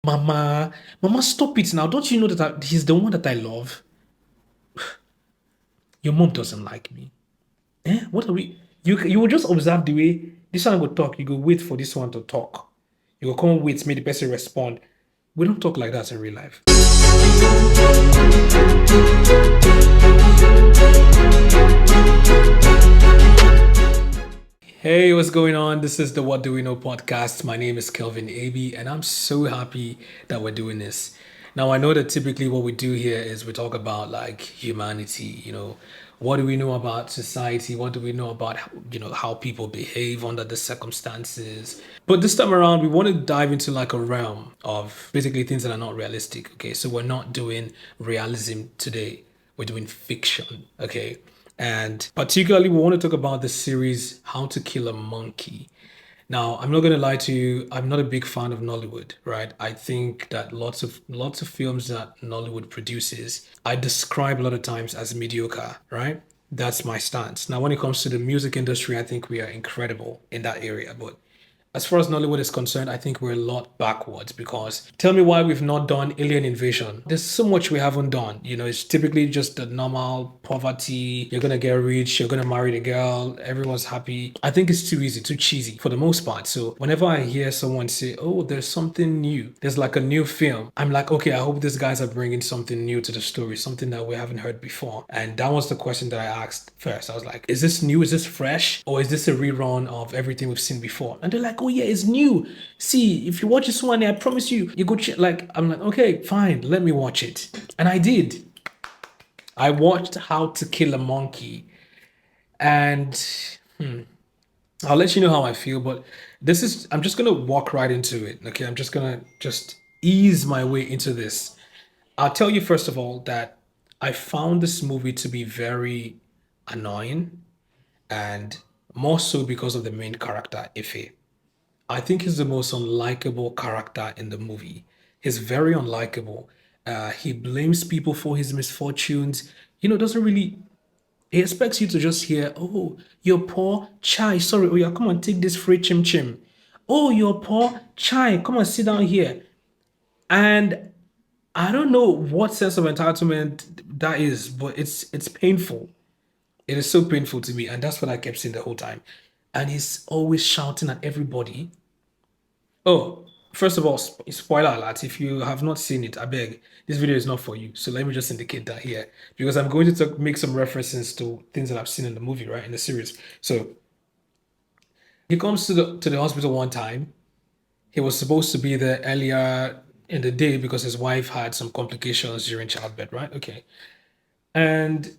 Mama, Mama, stop it now. Don't you know that he's the one that I love? Your mom doesn't like me. Eh? What are we? You will just observe the way this one will talk. You go wait for this one to talk. You will come wait, make the person respond. We don't talk like that in real life. Hey, what's going on? This is the What Do We Know podcast. My name is Kelvin AB, and I'm so happy that we're doing this. Now, I know that typically what we do here is we talk about like humanity, what do we know about society? What do we know about how people behave under the circumstances? But this time around, we want to dive into like a realm of basically things that are not realistic. Okay, so we're not doing realism today. We're doing fiction. Okay. And particularly, we want to talk about the series How to Kill a Monkey. Now, I'm not going to lie to you, I'm not a big fan of Nollywood, right? I think that lots of films that Nollywood produces, I describe a lot of times as mediocre, right? That's my stance. Now, when it comes to the music industry, I think we are incredible in that area, but as far as Nollywood is concerned, I think we're a lot backwards because tell me why we've not done Alien Invasion. There's so much we haven't done. It's typically just the normal poverty. You're gonna get rich, you're gonna marry the girl, everyone's happy. I think it's too easy, too cheesy for the most part. So whenever I hear someone say, oh, there's something new, there's like a new film, I'm like, okay, I hope these guys are bringing something new to the story, something that we haven't heard before. And that was the question that I asked first. I was like, is this new? Is this fresh? Or is this a rerun of everything we've seen before? And they're like, oh yeah, it's new. See, if you watch this one, I promise you go check. Like, I'm like, okay, fine, let me watch it. And I did. I watched How to Kill a Monkey. And I'll let you know how I feel, but I'm just gonna walk right into it. Okay, I'm just gonna just ease my way into this. I'll tell you first of all that I found this movie to be very annoying and more so because of the main character, Ife. I think he's the most unlikable character in the movie. He's very unlikable. He blames people for his misfortunes. Doesn't really. He expects you to just hear, "Oh, you're poor, chai. Sorry, oh yeah, come on, take this free chim chim. Oh, you're poor, chai. Come on, sit down here." And I don't know what sense of entitlement that is, but it's painful. It is so painful to me, and that's what I kept saying the whole time. And he's always shouting at everybody. Oh, first of all, spoiler alert. If you have not seen it, I beg, this video is not for you. So let me just indicate that here because I'm going to make some references to things that I've seen in the movie, right, in the series. So he comes to the hospital one time. He was supposed to be there earlier in the day because his wife had some complications during childbirth, right? Okay. And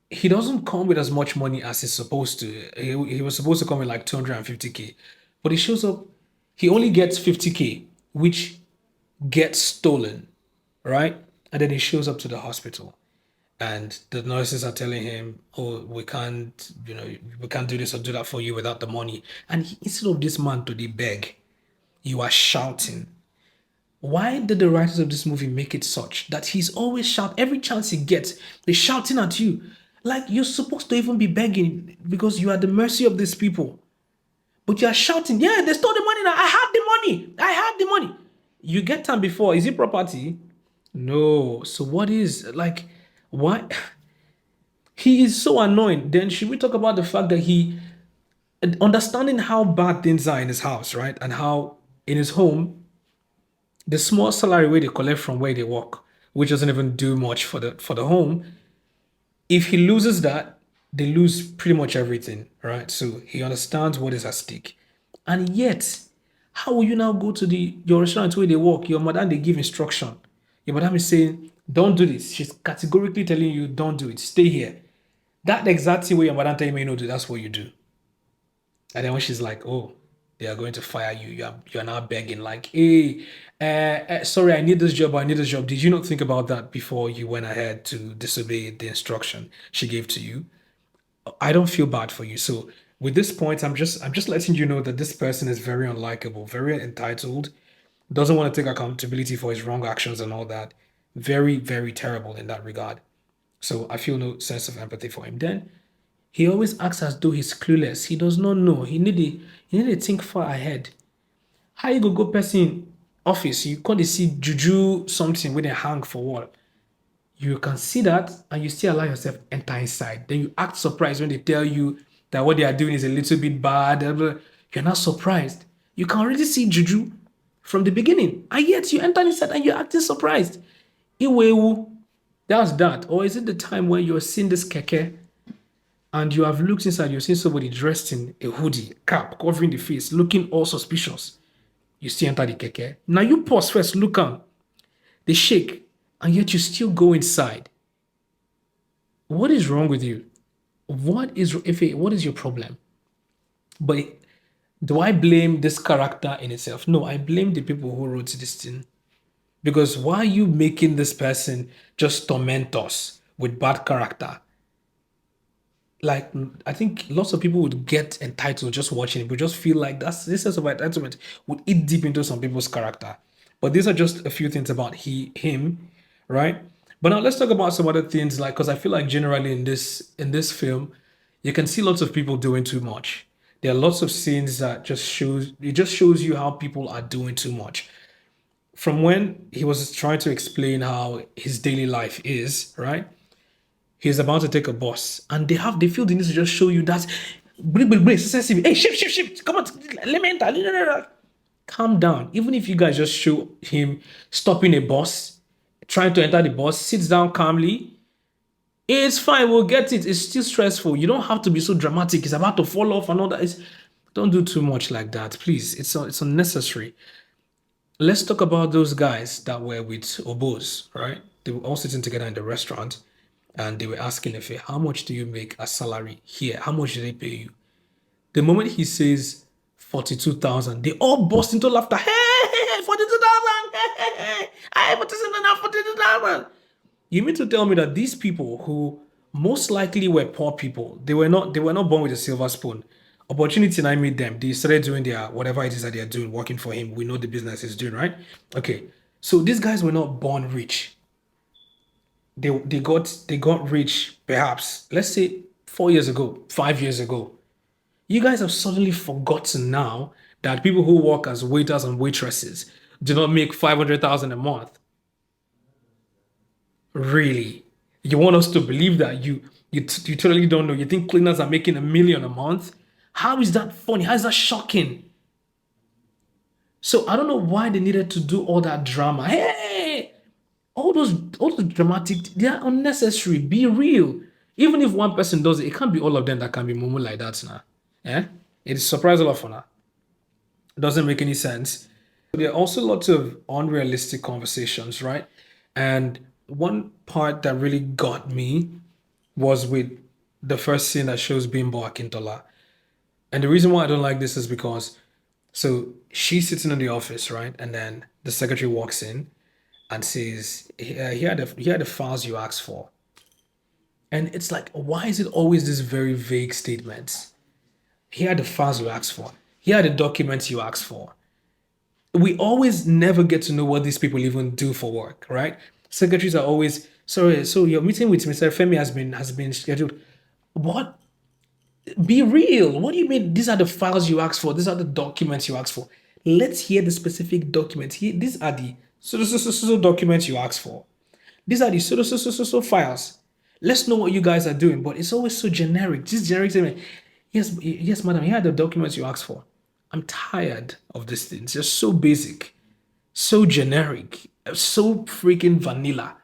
he doesn't come with as much money as he's supposed to. He was supposed to come with like 250K, but he shows up, he only gets 50K, which gets stolen, right? And then he shows up to the hospital, and the nurses are telling him, "Oh, we can't do this or do that for you without the money." And instead of this man to the beg, you are shouting. Why did the writers of this movie make it such that he's always shout every chance he gets, he's shouting at you? Like you're supposed to even be begging because you are at the mercy of these people. But you are shouting, yeah, they stole the money now. I have the money. I have the money. You get time before. Is it property? No. So what is like why he is so annoying? Then should we talk about the fact that he understanding how bad things are in his house, right? And how in his home the small salary where they collect from where they work, which doesn't even do much for the home. If he loses that, they lose pretty much everything, right? So he understands what is at stake. And yet, how will you now go to the your restaurant where they work? Your madam they give instruction. Your madam is saying, don't do this. She's categorically telling you, don't do it. Stay here. That exact same way your madam tell you no do, that's what you do. And then when she's like, oh, they are going to fire you, you're now begging, like, hey, sorry, I need this job, I need this job. Did you not think about that before you went ahead to disobey the instruction she gave to you? I don't feel bad for you. So with this point, I'm just letting you know that this person is very unlikable, very entitled, doesn't want to take accountability for his wrong actions and all that. Very, very terrible in that regard. So I feel no sense of empathy for him. Then he always acts as though he's clueless. He does not know. He need to think far ahead. How you go person office, you can't see juju something with a hang for wall. You can see that and you still allow yourself enter inside. Then you act surprised when they tell you that what they are doing is a little bit bad. You're not surprised. You can already see juju from the beginning. And yet you enter inside and you're acting surprised. Iwewu, that's that. Or is it the time when you're seeing this keke and you have looked inside, you're seeing somebody dressed in a hoodie, cap, covering the face, looking all suspicious. You still enter the keke. Now you pause first, look on. They shake, and yet you still go inside. What is wrong with you? What is your problem? But do I blame this character in itself? No, I blame the people who wrote this thing. Because why are you making this person just torment us with bad character? Like, I think lots of people would get entitled just watching it, but just feel like this sense of entitlement would eat deep into some people's character. But these are just a few things about him, right? But now let's talk about some other things, like because I feel like generally in this film, you can see lots of people doing too much. There are lots of scenes that just shows you how people are doing too much. From when he was trying to explain how his daily life is, right? He's about to take a bus, and they feel the need to just show you that. Sensitive. Hey, shift. Come on, let me enter. Calm down. Even if you guys just show him stopping a bus, trying to enter the bus, sits down calmly. It's fine. We'll get it. It's still stressful. You don't have to be so dramatic. It's about to fall off and all that. Don't do too much like that, please. It's unnecessary. Let's talk about those guys that were with Obos, right? They were all sitting together in the restaurant and they were asking if how much do you make a salary here? How much do they pay you? The moment he says 42,000, they all burst into laughter. Hey, 42,000! Hey, 42,000! You mean to tell me that these people who most likely were poor people, they were not born with a silver spoon. Opportunity and I made them. They started doing their whatever it is that they are doing, working for him. We know the business is doing, right? Okay. So these guys were not born rich. They got rich perhaps, let's say 4 years ago, 5 years ago. You guys have suddenly forgotten now that people who work as waiters and waitresses do not make 500,000 a month. Really? You want us to believe that you totally don't know. You think cleaners are making 1 million a month? How is that funny? How is that shocking? So I don't know why they needed to do all that drama. Hey, all those dramatic, they are unnecessary. Be real. Even if one person does it, it can't be all of them that can be mumu like that now. Yeah? It is surprise a lot for now. It doesn't make any sense. There are also lots of unrealistic conversations, right? And one part that really got me was with the first scene that shows Bimbo Akintola. And the reason why I don't like this is because so she's sitting in the office, right? And then the secretary walks in and says, here are the files you asked for. And it's like, why is it always this very vague statements? Here are the files you asked for. Here are the documents you asked for. We always never get to know what these people even do for work, right? Secretaries are always, sorry, so your meeting with Mr. Femi has been scheduled. What? Be real. What do you mean? These are the files you asked for. These are the documents you asked for. Let's hear the specific documents. Here, these are the so documents you asked for. These are the so files. Let's know what you guys are doing. But it's always so generic. This generic statement. Yes, madam. Here are the documents you asked for. I'm tired of this thing. It's just so basic, so generic, so freaking vanilla.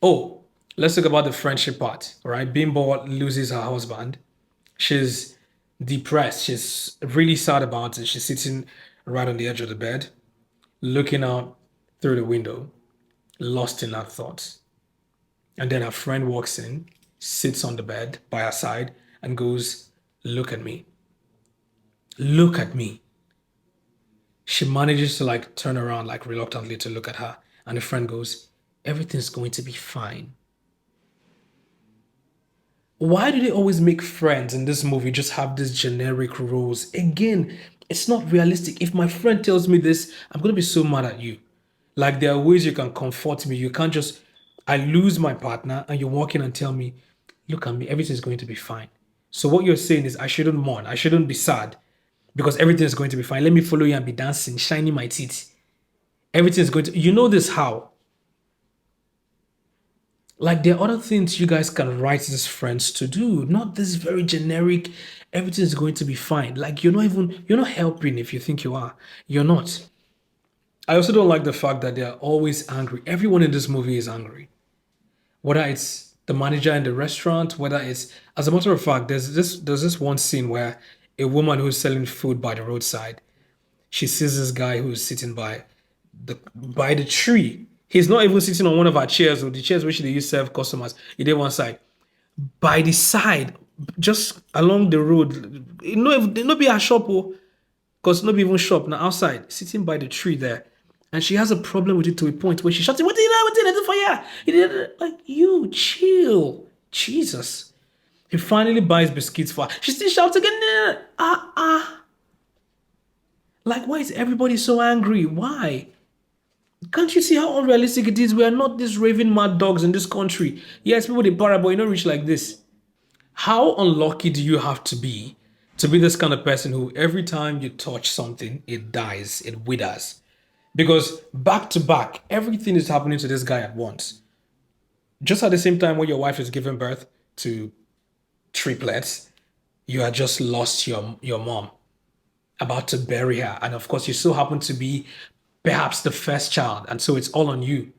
Oh, let's talk about the friendship part. All right, Bimbo loses her husband. She's depressed. She's really sad about it. She's sitting right on the edge of the bed, looking out through the window, lost in her thoughts. And then her friend walks in, sits on the bed by her side, and goes, "Look at me. Look at me." She manages to like turn around like reluctantly to look at her. And the friend goes, "Everything's going to be fine." Why do they always make friends in this movie just have these generic roles? Again, it's not realistic. If my friend tells me this, I'm going to be so mad at you. Like, there are ways you can comfort me. You can't just, I lose my partner and you walk in and tell me, "Look at me, everything's going to be fine." So, what you're saying is, I shouldn't mourn. I shouldn't be sad because everything's going to be fine. Let me follow you and be dancing, shining my teeth. Everything's going to, you know this how. Like there are other things you guys can write these friends to do, not this very generic, everything's going to be fine. Like you're not helping if you think you are. You're not. I also don't like the fact that they're always angry. Everyone in this movie is angry. Whether it's the manager in the restaurant, whether it's, as a matter of fact, there's this one scene where a woman who's selling food by the roadside, she sees this guy who's sitting by the tree. He's not even sitting on one of our chairs or the chairs which they use to serve customers. He did one side. By the side, just along the road, it not be a shop, because not be even shop now outside, sitting by the tree there. And she has a problem with it to a point where she shouts, what did I do for you? He did like you chill. Jesus. He finally buys biscuits for her. She still shouts again. Like, why is everybody so angry? Why? Can't you see how unrealistic it is? We are not these raving mad dogs in this country. Yes, people they para, but you're not rich like this. How unlucky do you have to be this kind of person who every time you touch something, it dies, it withers? Because back to back, everything is happening to this guy at once. Just at the same time when your wife is giving birth to triplets, you had just lost your mom, about to bury her. And of course, you so happen to be perhaps the first child. And so it's all on you.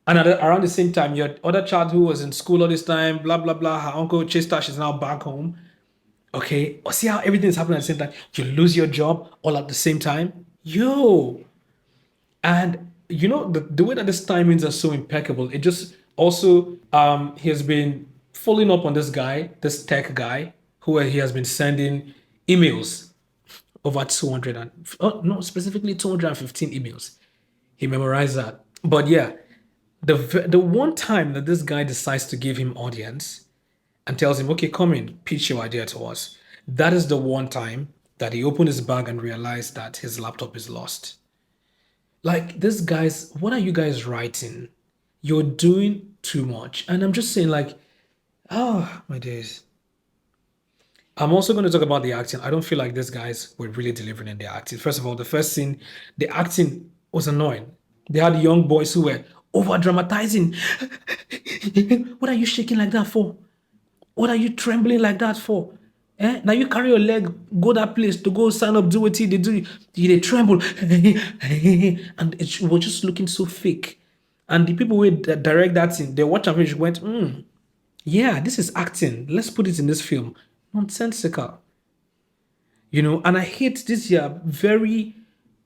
And around the same time, your other child who was in school all this time, blah, blah, blah, her uncle chased her, she's now back home. Okay. Or see how everything is happening at the same time. You lose your job all at the same time. Yo. And the way that this timings are so impeccable, it just also he has been following up on this guy, this tech guy, who he has been sending emails over 200 and no, specifically 215 emails. He memorized that. But yeah, the one time that this guy decides to give him audience and tells him, okay, come in, pitch your idea to us. That is the one time that he opened his bag and realized that his laptop is lost. Like, this guy's, what are you guys writing? You're doing too much. And I'm just saying, like, oh, my days. I'm also going to talk about the acting. I don't feel like these guys were really delivering in their acting. First of all, the first scene, the acting was annoying. They had young boys who were over dramatizing. What are you shaking like that for? What are you trembling like that for? Eh? Now you carry your leg, go that place to go sign up, do what they do. They tremble. And it was just looking so fake. And the people who direct that scene, they watch and finish went, yeah, this is acting. Let's put it in this film. Nonsensical. And I hate this year very,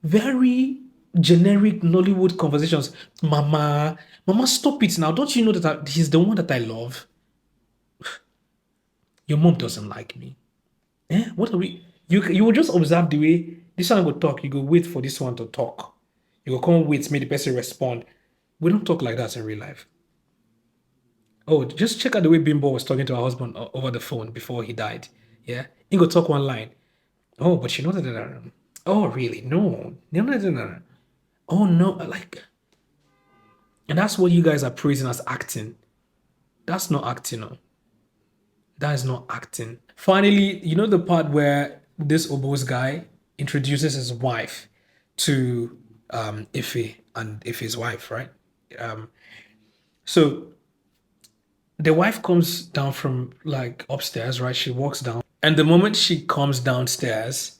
very generic Nollywood conversations. Mama, stop it now. Don't you know that he's the one that I love? Your mom doesn't like me. Eh? What are we? You will just observe the way this one will talk. You go wait for this one to talk. You go come wait, make the person respond. We don't talk like that in real life. Oh, just check out the way Bimbo was talking to her husband over the phone before he died. Yeah, he go talk one line. Oh, but you know that. Oh, really? No, no, no, no, no. Oh no, like, and that's what you guys are praising as acting. That's not acting. No. That is not acting. Finally, the part where this Obo's guy introduces his wife to Ife and Ife's wife, right? Um, so the wife comes down from like upstairs, right? She walks down. And the moment she comes downstairs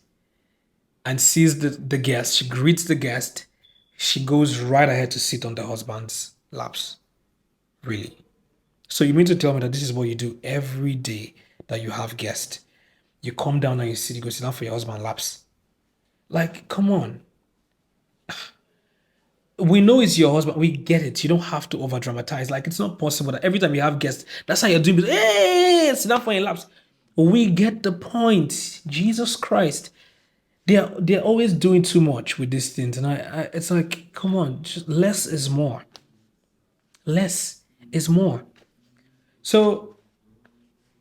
and sees the guest, she greets the guest, she goes right ahead to sit on the husband's laps. Really. So you mean to tell me that this is what you do every day that you have guests? You come down and you go sit down for your husband laps. Like, come on. We know it's your husband. We get it. You don't have to over dramatize. Like, it's not possible that every time you have guests, that's how you're doing it. Hey, sit down for your laps. We get the point. Jesus Christ. They're always doing too much with these things. And it's like, come on, just less is more. Less is more. So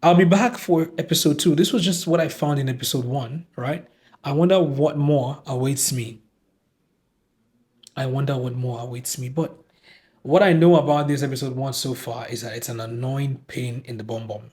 I'll be back for episode 2. This was just what I found in episode 1, right? I wonder what more awaits me. I wonder what more awaits me. But what I know about this episode 1 so far is that it's an annoying pain in the bum bum.